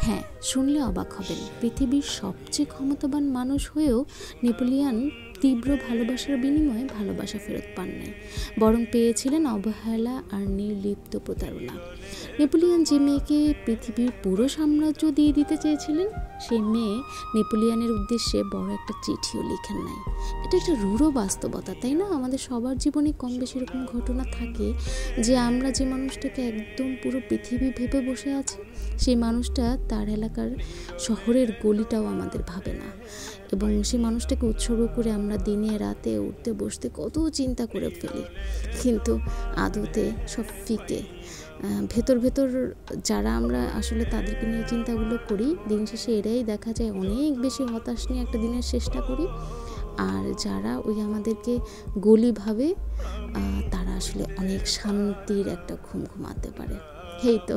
হ্যাঁ, শুনলে অবাক হবেন, পৃথিবীর সবচেয়ে ক্ষমতাবান মানুষ হয়েও নেপোলিয়ন তীব্র ভালোবাসার বিনিময়ে ভালোবাসা ফেরত পান নাই, বরং পেয়েছিলেন অবহেলা আর নির্লিপ্ত প্রতারণা। নেপোলিয়ন যে মেয়েকে পৃথিবীর পুরো সাম্রাজ্য দিয়ে দিতে চেয়েছিলেন, সেই মেয়ে নেপোলিয়নের উদ্দেশ্যে বড় একটা চিঠিও লিখেন নাই। এটা একটা রূঢ় বাস্তবতা, তাই না? আমাদের সবার জীবনে কম বেশি এরকম ঘটনা থাকে যে আমরা যে মানুষটাকে একদম পুরো পৃথিবী ভেবে বসে আছি, সেই মানুষটা তার এলাকার শহরের গলিটাও আমাদের ভাবে না, এবং সেই মানুষটাকে উৎসর্গ করে আমরা দিনে রাতে উঠতে বসতে কত চিন্তা করে ফেলি, কিন্তু আদতে সব ফিকে। ভেতর ভেতর যারা আমরা আসলে তাদেরকে নিয়ে চিন্তাগুলো করি, দিন শেষে এরাই দেখা যায় অনেক বেশি হতাশ নিয়ে একটা দিনের চেষ্টা করি। আর যারা ওই আমাদেরকে গলি ভাবে, তারা আসলে অনেক শান্তির একটা ঘুম ঘুমাতে পারে। এই তো।